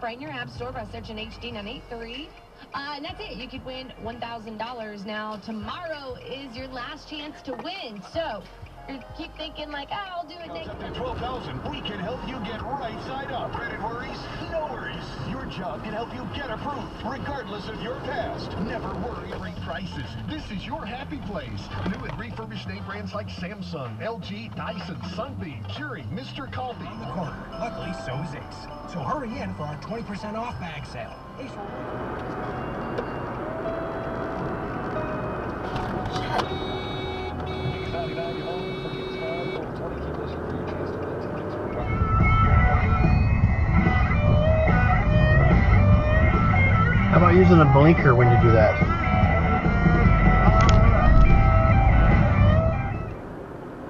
right in your app store by searching HD983. And that's it. You could win $1,000. Now, tomorrow is your last chance to win. So, you keep thinking like, oh, I'll do it next Up to 12,000, we can help you get right side up. Credit worries? No worries. Your job can help you get approved, regardless of your past. Never worry great prices. This is your happy place. New and refurbished name brands like Samsung, LG, Dyson, Sunbeam, Curie, Mr. Coffee. On the corner. Luckily, so is Ace. So hurry in for our 20% off bag sale. Ace How about using a blinker when you do that?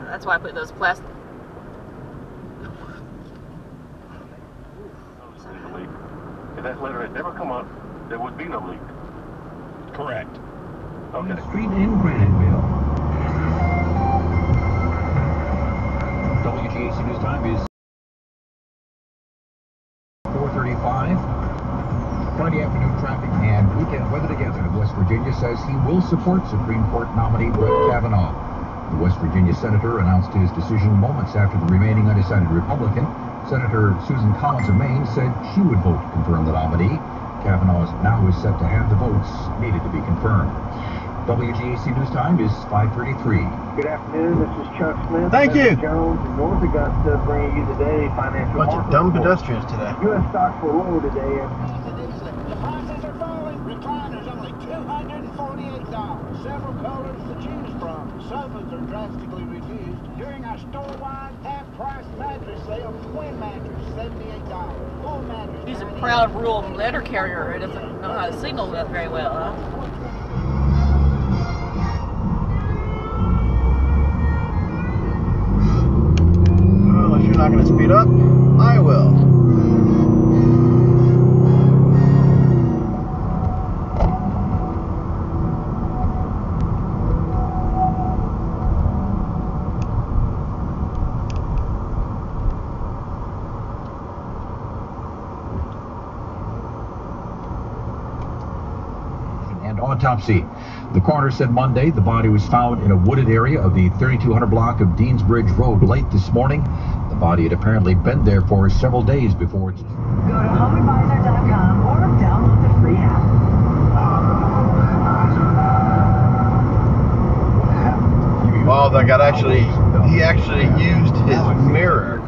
That's why I put those plastic. If that letter had never come up, there would be no leak. Correct. Okay. Street in Graniteville. WGAC News Time is 4:35. Friday afternoon traffic and weekend weather together. West Virginia says he will support Supreme Court nominee Brett Kavanaugh. The West Virginia senator announced his decision moments after the remaining undecided Republican, Senator Susan Collins of Maine, said she would vote to confirm the nominee. Kavanaugh now is set to have the votes needed to be confirmed. WGAC News Time is 5:33. Good afternoon, this is Chuck Smith. Thank you. Jones in North Augusta, bringing you today financial Bunch of dumb pedestrians today. U.S. stocks were lower today. The prices are falling. Recliners only $248. Several colors to choose from. Sofas are drastically reduced. During our store-wide half-price mattress sale, twin mattress $78. Full mattress. He's a proud rural letter carrier. He doesn't know how to signal that very well, huh? Well, if you're not going to speed up, I will. Autopsy. The coroner said Monday the body was found in a wooded area of the 3200 block of Deansbridge Road late this morning. The body had apparently been there for several days before it's... Go to homeadvisor.com or download the free app. Oh, that guy he actually used his mirror.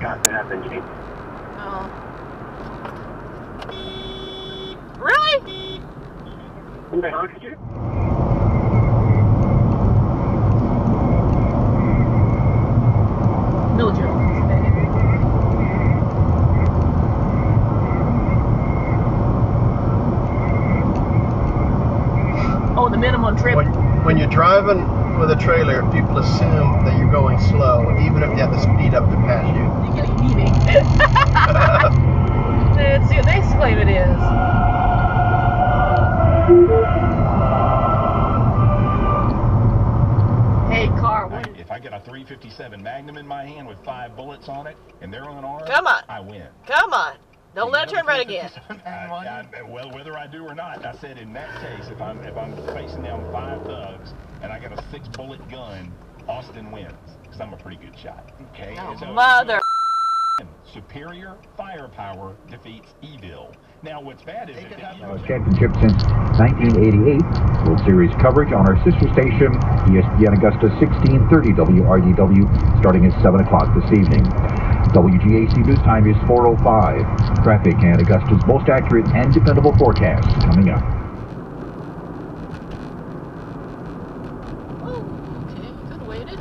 Oh. Really? How did you? No joke. Oh, the minimum trip. When you're driving with a trailer, people assume that you're going slow, even if you have to speed up to pass you. You're getting beating. Let's see what they claim it is. Hey, car. If I get a .357 Magnum in my hand with 5 bullets on it, and they're unarmed, Come on. I win. Come on. Don't let it turn red again. Well, whether I do or not, I said in that case, if I'm facing down 5 thugs and I got a 6-bullet gun, Austin wins, because I'm a pretty good shot. Okay. Oh, so, mother. Superior firepower defeats evil. Now, what's bad is championship since 1988. World Series coverage on our sister station, ESPN Augusta 1630 WRDW, starting at 7 o'clock this evening. WGAC News Time is 4:05. Traffic and Augusta's most accurate and dependable forecast coming up. Oh, okay. You could have waited.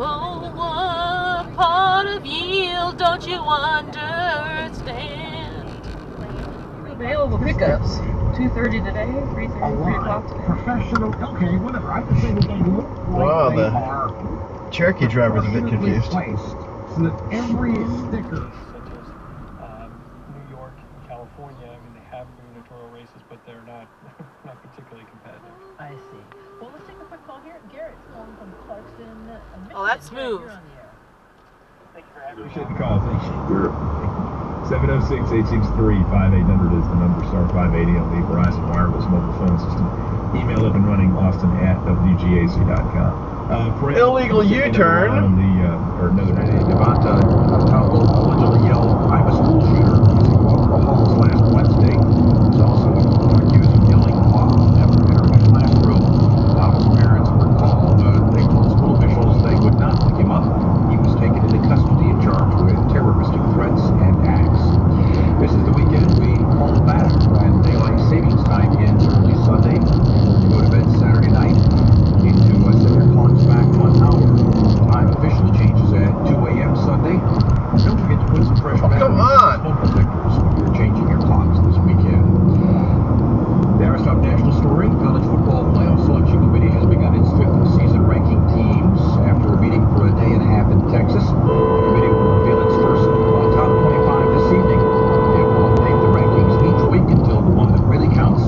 Oh, what part of yield don't you understand? Available pickups. 2:30 today, 3:30, 3 o'clock today. Professional, okay, whatever. I can say that they look like Wow, they the are Cherokee driver's a bit perfectly confused. placed so that every sticker. New York and California, I mean, they have them in Oh, that's smooth. Appreciate the call. Thank you. 706-863-5800 is the number. Star 580 on the Verizon Wireless mobile phone system. Email up and running Austin@WGAC.com. Illegal U-turn. On the, or another Devonta Towell allegedly yelled, "I'm a school shooter," as he walked the halls last Wednesday. He's also accused of yelling "Mom" after entering a classroom. Towell's parents were called. They told school officials they would not pick him up. He was taken into custody and charged with terroristic threats and acts. This is the weekend we call back, and daylight savings time ends early Sunday. You go to bed Saturday night. Into set your clocks back 1 hour. Time officially changes at 2 a.m. Sunday. Don't forget to put some fresh batteries in smoke detectors when you're changing your clocks this weekend. The Aristop National Story, College Football Playoff Selection Committee has begun its 5th season ranking teams. After meeting for a day and a half in Texas, the committee will reveal its first top 25 this evening. It will update the rankings each week until the one that really counts.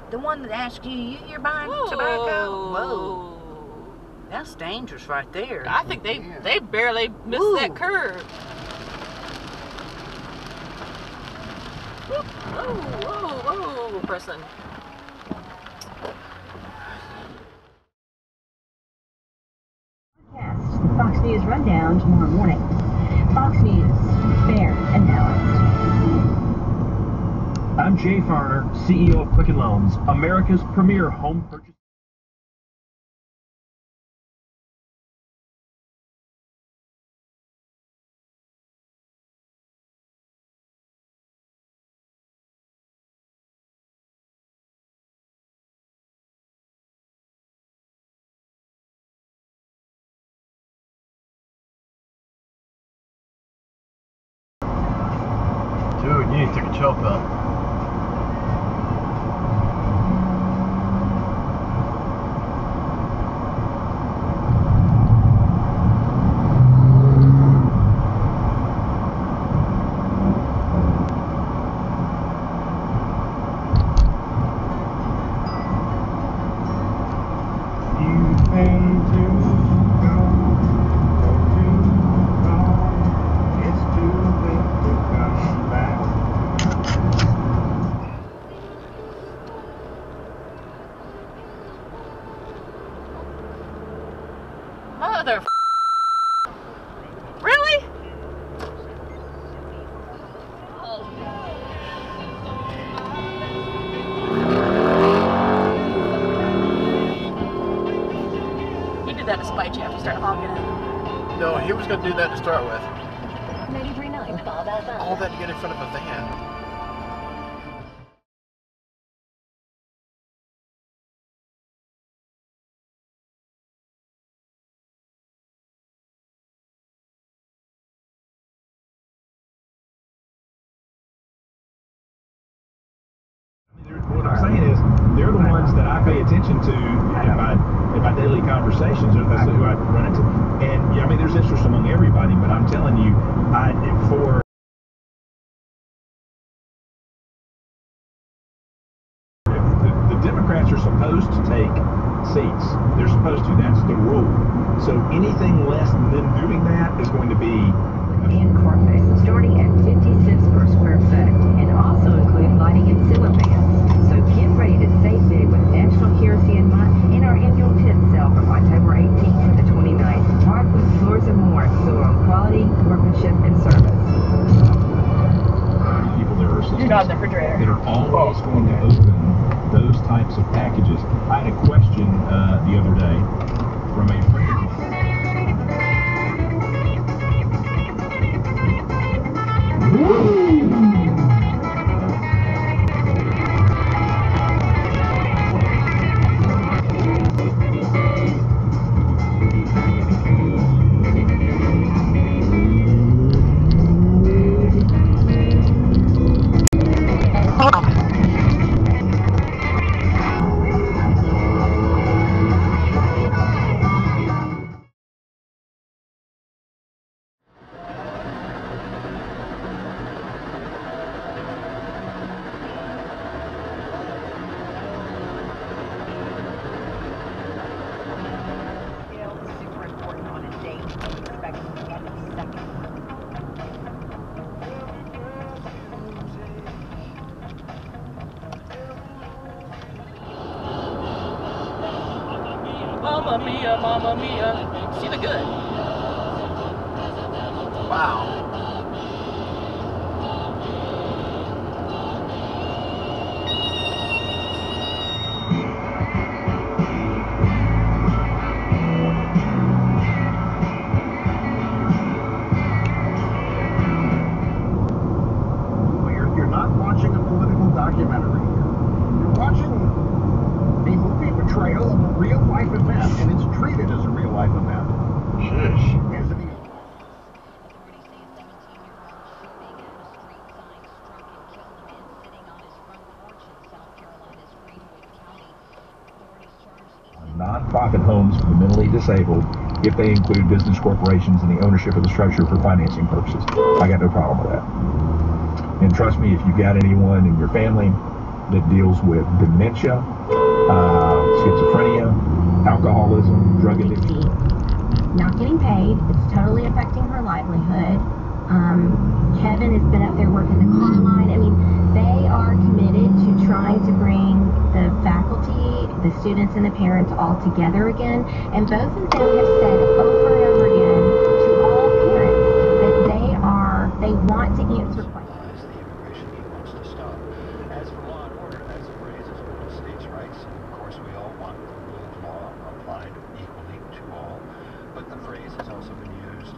The one that asks you're buying tobacco? Whoa. That's dangerous right there. I think they barely missed that curve. Whoa, Preston. Fox News Rundown tomorrow morning. Fox News, fair and balanced. I'm Jay Farner, CEO of Quicken Loans, America's premier home purchase. Dude, you need to take a chill pill. Mother. Really? He did that to spite you after you started honking it. No, he was going to do that to start with. 93.9 Bob FM. All that to get in front of a van. What I'm saying is, they're the ones that I pay attention to in my daily conversations. That's who I run into. And yeah, I mean, there's interest among everybody, but I'm telling you, the Democrats are supposed to take seats. They're supposed to. That's the rule. So anything less than them doing that is going to be And carpet, starting at 50 cents per square foot, and also include lighting and ceiling fans. So get ready to save big with National Kerosene Month in our annual tent sale from October 18th to the 29th. Hardwood floors and more, built on quality, workmanship, and service. People that are You're not in the refrigerator. that are always going to open those types of packages. I had a question the other day from a friend of mine. Mamma mia, mamma mia. See the good. Wow. You're not watching a political documentary. You're watching a movie portrayal of a real-life event, and it's treated as a real-life event. Shush. Non-profit homes for the mentally disabled if they include business corporations in the ownership of the structure for financing purposes. I got no problem with that. And trust me, if you've got anyone in your family that deals with dementia, schizophrenia, alcoholism, drug addiction. Not getting paid, it's totally affecting her livelihood. Kevin has been up there working the car line. I mean, they are committed to trying to bring the faculty, the students, and the parents all together again. And both of them have said over and over again to all parents that they want to answer questions. The immigration he wants to stop. As for law and order, that's a phrase as well as states' rights. Of course, we all want the rule of law applied equally to all. But the phrase has also been used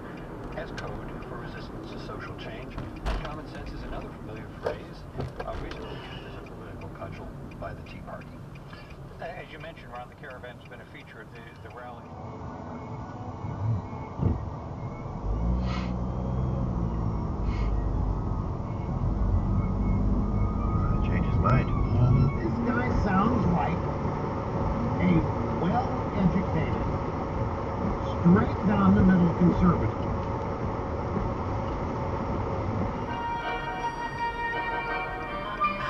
as code for resistance to social change. Common sense is another familiar phrase, recently used as a political cudgel by the Tea Party. As you mentioned, Ron, the caravan's been a feature of the rally. Change his mind. This guy sounds like a well-educated, straight down the middle conservative.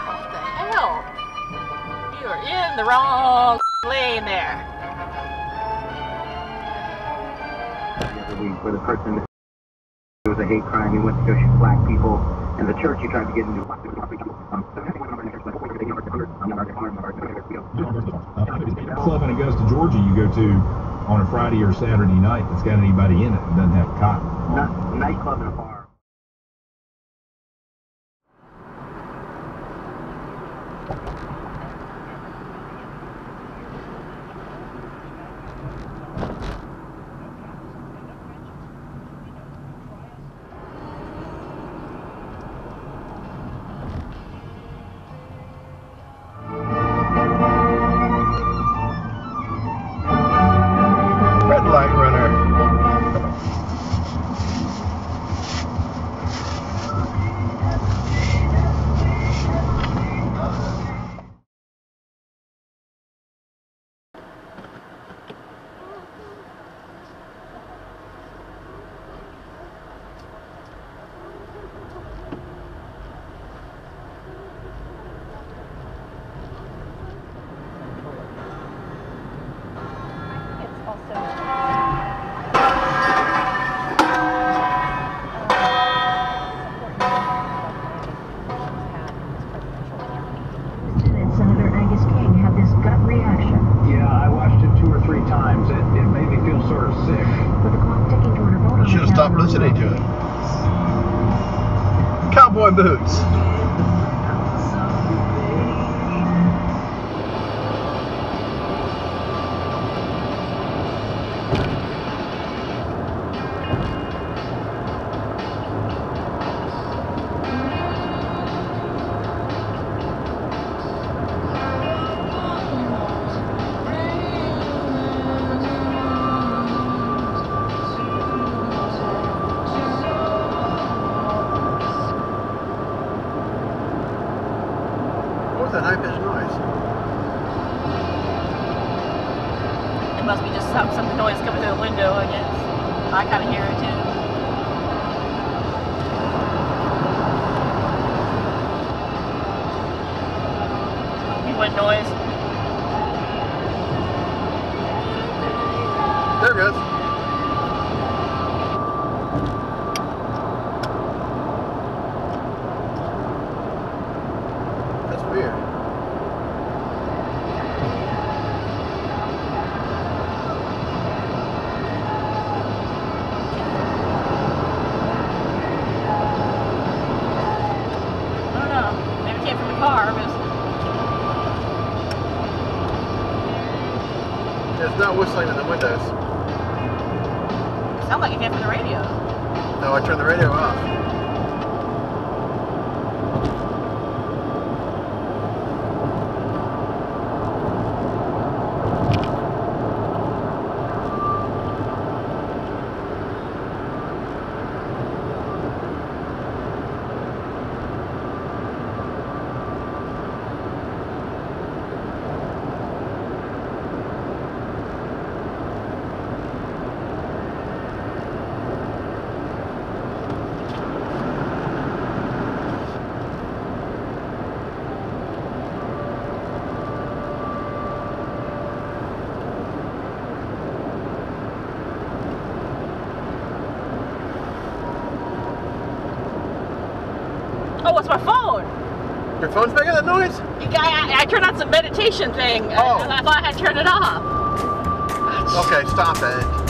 What the hell? You are in the wrong lane there. The other week where the person, it was a hate crime, he went to go shoot black people, and the church he tried to get into. Club in Augusta, Georgia you go to on a Friday or Saturday night that's got anybody in it and doesn't have a cop. Not nightclub and a bar. Red light runner. Senator Angus King had this gut reaction. Yeah, I watched it 2 or 3 times. It made me feel sort of sick. With the clock ticking toward her vote. Should have stopped listening to it. Cowboy boots. What was that high-pitched noise? It must be just some noise coming through the window, I guess. I kind of hear it too. What noise? There it goes. That's weird. There's no whistling in the windows. It sounds like it came from the radio. No, I turned the radio off. Oh, it's my phone. Your phone's making that noise? I turned on some meditation thing. Oh. And I thought I had turned it off. Okay, stop it.